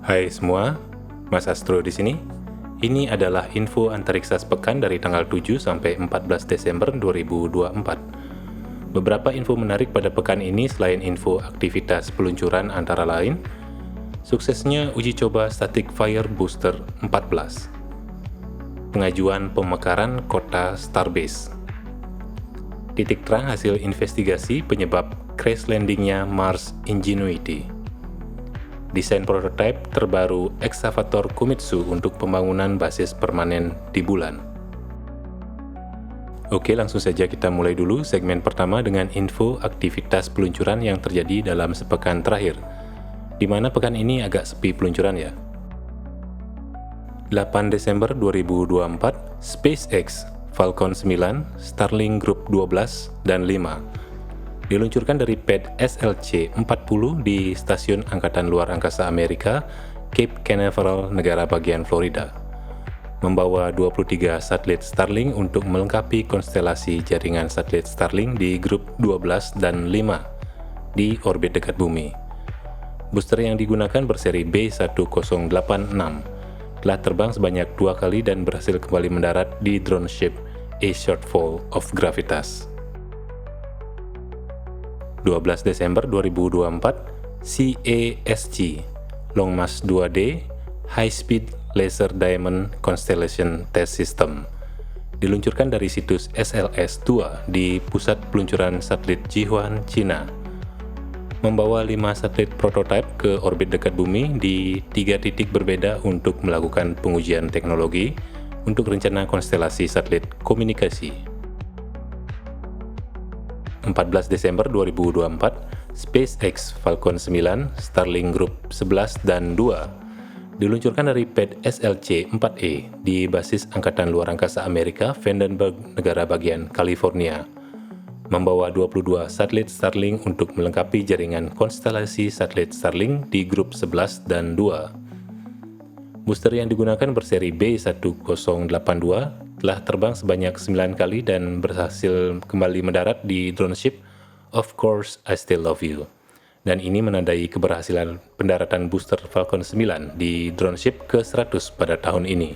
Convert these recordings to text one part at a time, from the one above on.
Hai semua, Mas Astro di sini. Ini adalah info antariksa sepekan dari tanggal 7 sampai 14 Desember 2024. Beberapa info menarik pada pekan ini selain info aktivitas peluncuran antara lain, suksesnya uji coba Static Fire Booster 14, pengajuan pemekaran kota Starbase, titik terang hasil investigasi penyebab crash landingnya Mars Ingenuity, desain prototipe terbaru ekskavator Komatsu untuk pembangunan basis permanen di bulan. Oke, langsung saja kita mulai dulu segmen pertama dengan info aktivitas peluncuran yang terjadi dalam sepekan terakhir, di mana pekan ini agak sepi peluncuran ya. 8 Desember 2024, SpaceX, Falcon 9, Starlink Group 12 dan 5 diluncurkan dari pad SLC-40 di Stasiun Angkatan Luar Angkasa Amerika, Cape Canaveral, negara bagian Florida. Membawa 23 satelit Starlink untuk melengkapi konstelasi jaringan satelit Starlink di grup 12 dan 5 di orbit dekat bumi. Booster yang digunakan berseri B1086, telah terbang sebanyak 2 kali dan berhasil kembali mendarat di drone ship A Shortfall of Gravitas. 12 Desember 2024, CASG, Long March 2D, High Speed Laser Diamond Constellation Test System, diluncurkan dari situs SLS-2 di Pusat Peluncuran Satelit Jihuan, China. Membawa 5 satelit prototipe ke orbit dekat bumi di 3 titik berbeda untuk melakukan pengujian teknologi untuk rencana konstelasi satelit komunikasi. 14 Desember 2024, SpaceX Falcon 9, Starlink Group 11 dan 2 diluncurkan dari pad SLC-4E di basis Angkatan Luar Angkasa Amerika, Vandenberg, negara bagian California. Membawa 22 satelit Starlink untuk melengkapi jaringan konstelasi satelit Starlink di grup 11 dan 2. Booster yang digunakan berseri B1082 telah terbang sebanyak 9 kali dan berhasil kembali mendarat di drone ship Of Course I Still Love You. Dan ini menandai keberhasilan pendaratan booster Falcon 9 di drone ship ke-100 pada tahun ini.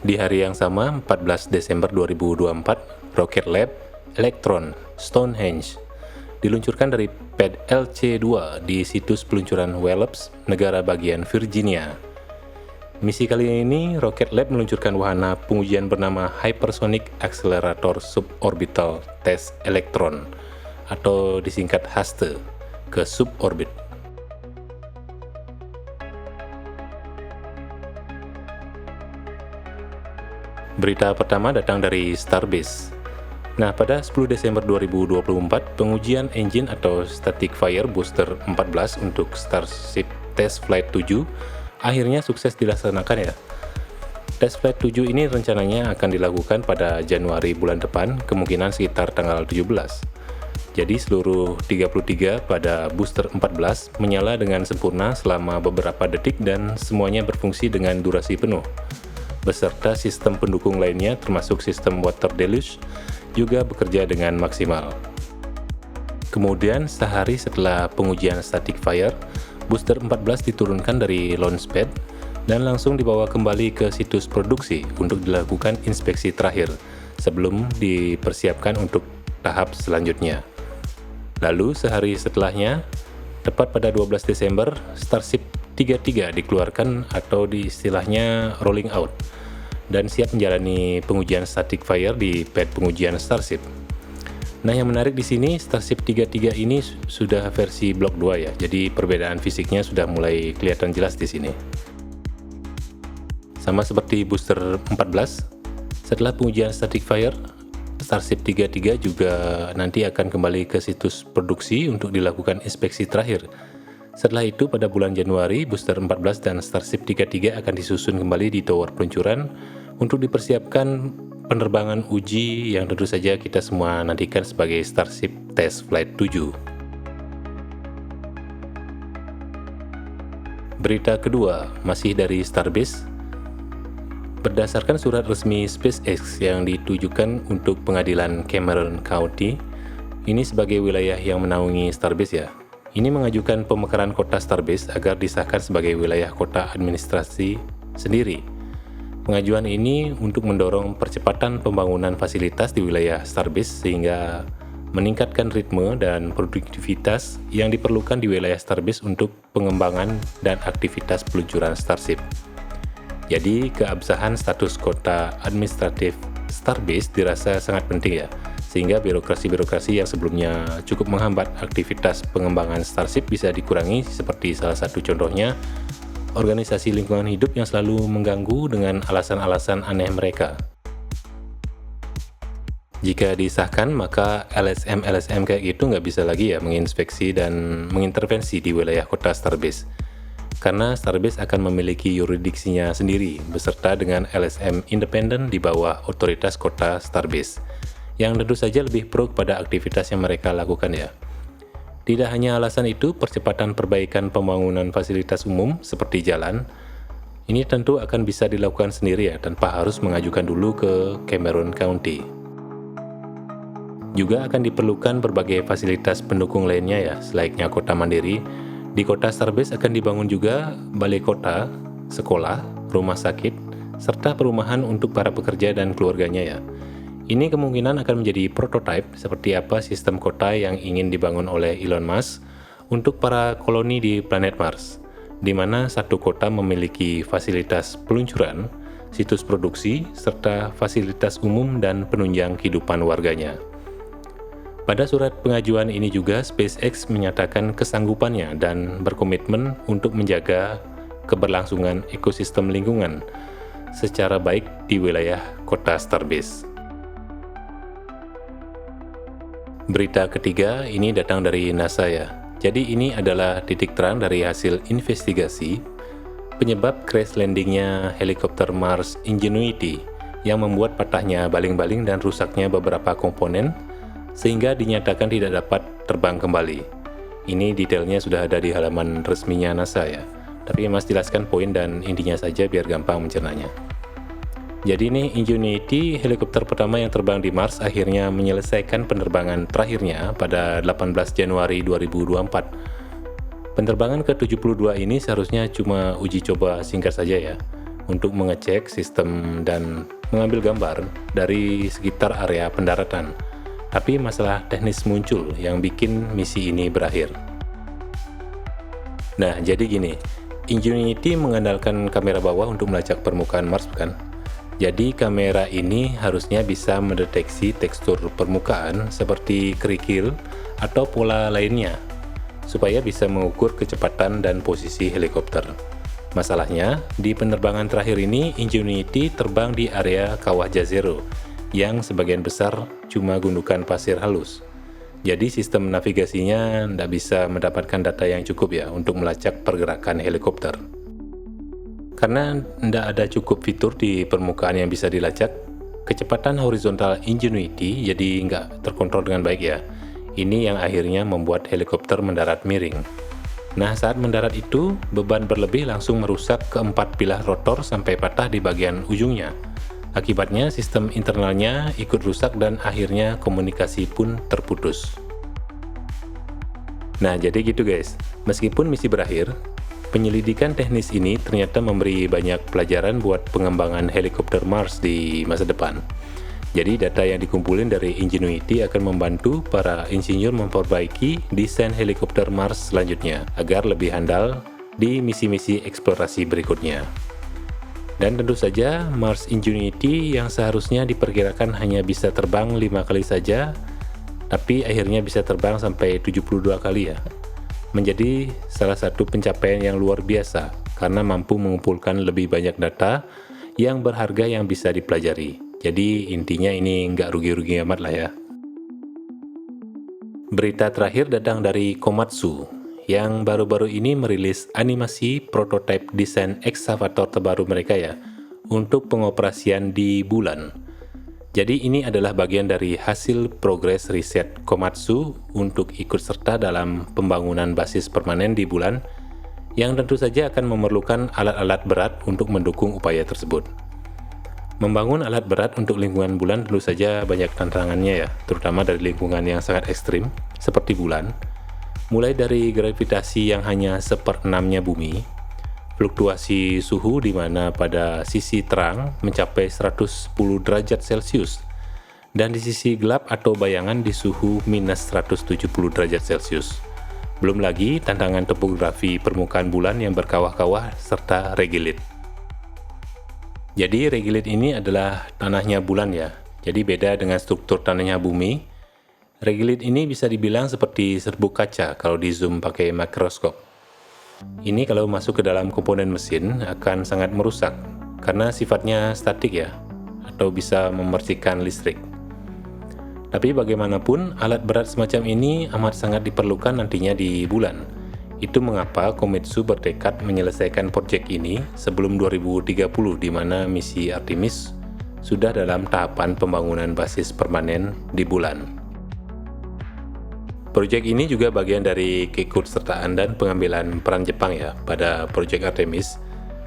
Di hari yang sama, 14 Desember 2024, Rocket Lab, Electron, Stonehenge diluncurkan dari pad LC-2 di situs peluncuran Wallops, negara bagian Virginia. Misi kali ini, Rocket Lab meluncurkan wahana pengujian bernama Hypersonic Accelerator Suborbital Test Electron, atau disingkat HASTE, ke suborbit. Berita pertama datang dari Starbase. Nah, pada 10 Desember 2024, pengujian engine atau Static Fire Booster 14 untuk Starship Test Flight 7 akhirnya sukses dilaksanakan ya. Test Flight 7 ini rencananya akan dilakukan pada Januari bulan depan, kemungkinan sekitar tanggal 17. Jadi seluruh 33 pada booster 14 menyala dengan sempurna selama beberapa detik dan semuanya berfungsi dengan durasi penuh. Beserta sistem pendukung lainnya termasuk sistem water deluge juga bekerja dengan maksimal. Kemudian sehari setelah pengujian Static Fire, Booster 14 diturunkan dari launchpad dan langsung dibawa kembali ke situs produksi untuk dilakukan inspeksi terakhir sebelum dipersiapkan untuk tahap selanjutnya. Lalu sehari setelahnya, tepat pada 12 Desember, Starship 33 dikeluarkan atau istilahnya rolling out dan siap menjalani pengujian Static Fire di pad pengujian Starship. Nah, yang menarik di sini, Starship 33 ini sudah versi Block 2 ya, jadi perbedaan fisiknya sudah mulai kelihatan jelas di sini. Sama seperti Booster 14, setelah pengujian Static Fire, Starship 33 juga nanti akan kembali ke situs produksi untuk dilakukan inspeksi terakhir. Setelah itu, pada bulan Januari, Booster 14 dan Starship 33 akan disusun kembali di tower peluncuran untuk dipersiapkan penerbangan uji yang tentu saja kita semua nantikan sebagai Starship Test Flight 7. Berita kedua, masih dari Starbase. Berdasarkan surat resmi SpaceX yang ditujukan untuk pengadilan Cameron County, ini sebagai wilayah yang menaungi Starbase ya. Ini mengajukan pemekaran kota Starbase agar disahkan sebagai wilayah kota administrasi sendiri. Pengajuan ini untuk mendorong percepatan pembangunan fasilitas di wilayah Starbase sehingga meningkatkan ritme dan produktivitas yang diperlukan di wilayah Starbase untuk pengembangan dan aktivitas peluncuran Starship. Jadi, keabsahan status kota administratif Starbase dirasa sangat penting ya, sehingga birokrasi-birokrasi yang sebelumnya cukup menghambat aktivitas pengembangan Starship bisa dikurangi, seperti salah satu contohnya, organisasi lingkungan hidup yang selalu mengganggu dengan alasan-alasan aneh mereka. Jika disahkan, maka LSM-LSM kayak gitu nggak bisa lagi ya menginspeksi dan mengintervensi di wilayah kota Starbase. Karena Starbase akan memiliki yuridiksinya sendiri, beserta dengan LSM independen di bawah otoritas kota Starbase, yang tentu saja lebih pro kepada aktivitas yang mereka lakukan ya. Tidak hanya alasan itu, percepatan perbaikan pembangunan fasilitas umum seperti jalan, ini tentu akan bisa dilakukan sendiri ya, tanpa harus mengajukan dulu ke Cameron County. Juga akan diperlukan berbagai fasilitas pendukung lainnya ya, selayaknya kota mandiri. Di kota Starbase akan dibangun juga balai kota, sekolah, rumah sakit, serta perumahan untuk para pekerja dan keluarganya ya. Ini kemungkinan akan menjadi prototipe seperti apa sistem kota yang ingin dibangun oleh Elon Musk untuk para koloni di planet Mars, di mana satu kota memiliki fasilitas peluncuran, situs produksi, serta fasilitas umum dan penunjang kehidupan warganya. Pada surat pengajuan ini juga, SpaceX menyatakan kesanggupannya dan berkomitmen untuk menjaga keberlangsungan ekosistem lingkungan secara baik di wilayah kota Starbase. Berita ketiga ini datang dari NASA ya. Jadi ini adalah titik terang dari hasil investigasi penyebab crash landingnya helikopter Mars Ingenuity yang membuat patahnya baling-baling dan rusaknya beberapa komponen sehingga dinyatakan tidak dapat terbang kembali. Ini detailnya sudah ada di halaman resminya NASA ya. Tapi Mas jelaskan poin dan intinya saja biar gampang mencernanya. Jadi ini Ingenuity, helikopter pertama yang terbang di Mars, akhirnya menyelesaikan penerbangan terakhirnya pada 18 Januari 2024. Penerbangan ke-72 ini seharusnya cuma uji coba singkat saja ya, untuk mengecek sistem dan mengambil gambar dari sekitar area pendaratan. Tapi masalah teknis muncul yang bikin misi ini berakhir. Nah, jadi gini, Ingenuity mengandalkan kamera bawah untuk melacak permukaan Mars bukan? Jadi kamera ini harusnya bisa mendeteksi tekstur permukaan seperti kerikil atau pola lainnya, supaya bisa mengukur kecepatan dan posisi helikopter. Masalahnya, di penerbangan terakhir ini Ingenuity terbang di area Kawah Jezero, yang sebagian besar cuma gundukan pasir halus. Jadi sistem navigasinya tidak bisa mendapatkan data yang cukup ya untuk melacak pergerakan helikopter. Karena tidak ada cukup fitur di permukaan yang bisa dilacak, kecepatan horizontal Ingenuity jadi nggak terkontrol dengan baik ya. Ini yang akhirnya membuat helikopter mendarat miring. Nah, saat mendarat itu, beban berlebih langsung merusak keempat pilah rotor sampai patah di bagian ujungnya. Akibatnya sistem internalnya ikut rusak dan akhirnya komunikasi pun terputus. Nah, jadi gitu guys. Meskipun misi berakhir, penyelidikan teknis ini ternyata memberi banyak pelajaran buat pengembangan helikopter Mars di masa depan. Jadi data yang dikumpulin dari Ingenuity akan membantu para insinyur memperbaiki desain helikopter Mars selanjutnya agar lebih handal di misi-misi eksplorasi berikutnya. Dan tentu saja Mars Ingenuity yang seharusnya diperkirakan hanya bisa terbang 5 kali saja, tapi akhirnya bisa terbang sampai 72 kali ya. Menjadi salah satu pencapaian yang luar biasa karena mampu mengumpulkan lebih banyak data yang berharga yang bisa dipelajari. Jadi intinya ini nggak rugi-rugi amat lah ya. Berita terakhir datang dari Komatsu yang baru-baru ini merilis animasi prototipe desain ekskavator terbaru mereka ya untuk pengoperasian di bulan. Jadi ini adalah bagian dari hasil progres riset Komatsu untuk ikut serta dalam pembangunan basis permanen di bulan yang tentu saja akan memerlukan alat-alat berat untuk mendukung upaya tersebut. Membangun alat berat untuk lingkungan bulan tentu saja banyak tantangannya ya, terutama dari lingkungan yang sangat ekstrim seperti bulan. Mulai dari gravitasi yang hanya seperenamnya bumi, fluktuasi suhu di mana pada sisi terang mencapai 110 derajat Celcius, dan di sisi gelap atau bayangan di suhu minus 170 derajat Celcius. Belum lagi tantangan topografi permukaan bulan yang berkawah-kawah serta regolith. Jadi regolith ini adalah tanahnya bulan ya. Jadi beda dengan struktur tanahnya bumi. Regolith ini bisa dibilang seperti serbuk kaca kalau di zoom pakai mikroskop. Ini kalau masuk ke dalam komponen mesin akan sangat merusak karena sifatnya statik ya, atau bisa memercikan listrik. Tapi bagaimanapun alat berat semacam ini amat sangat diperlukan nantinya di bulan. Itu mengapa Komatsu bertekad menyelesaikan proyek ini sebelum 2030, di mana misi Artemis sudah dalam tahapan pembangunan basis permanen di bulan. Proyek ini juga bagian dari keikutsertaan dan pengambilan peran Jepang ya pada proyek Artemis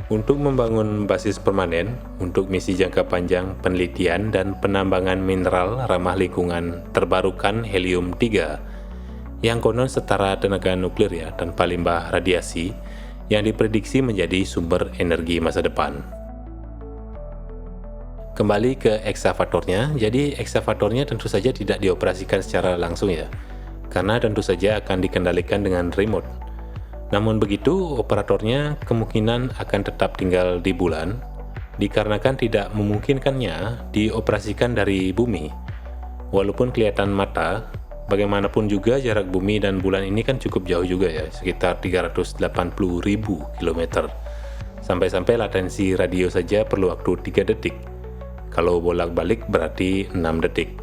untuk membangun basis permanen untuk misi jangka panjang penelitian dan penambangan mineral ramah lingkungan terbarukan helium-3 yang konon setara tenaga nuklir ya, tanpa limbah radiasi, yang diprediksi menjadi sumber energi masa depan. Kembali ke eksavatornya, jadi eksavatornya tentu saja tidak dioperasikan secara langsung ya, karena tentu saja akan dikendalikan dengan remote. Namun begitu, operatornya kemungkinan akan tetap tinggal di bulan, dikarenakan tidak memungkinkannya dioperasikan dari bumi. Walaupun kelihatan mata, bagaimanapun juga jarak bumi dan bulan ini kan cukup jauh juga ya, sekitar 380.000 km. Sampai-sampai latensi radio saja perlu waktu 3 detik. Kalau bolak-balik berarti 6 detik.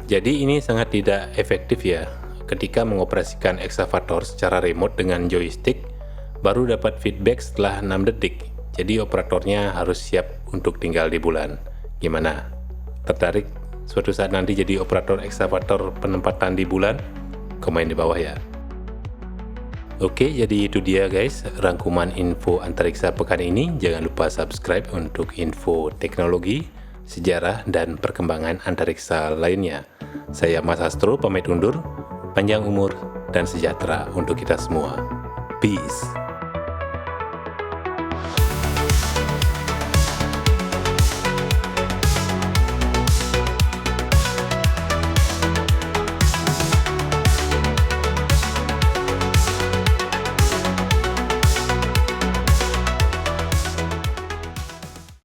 Jadi ini sangat tidak efektif ya, ketika mengoperasikan eksavator secara remote dengan joystick, baru dapat feedback setelah 6 detik. Jadi operatornya harus siap untuk tinggal di bulan. Gimana? Tertarik suatu saat nanti jadi operator eksavator penempatan di bulan? Komen di bawah ya. Oke, jadi itu dia guys, rangkuman info antariksa pekan ini. Jangan lupa subscribe untuk info teknologi, sejarah, dan perkembangan antariksa lainnya. Saya Mas Astro pamit undur. Panjang umur dan sejahtera untuk kita semua. Peace.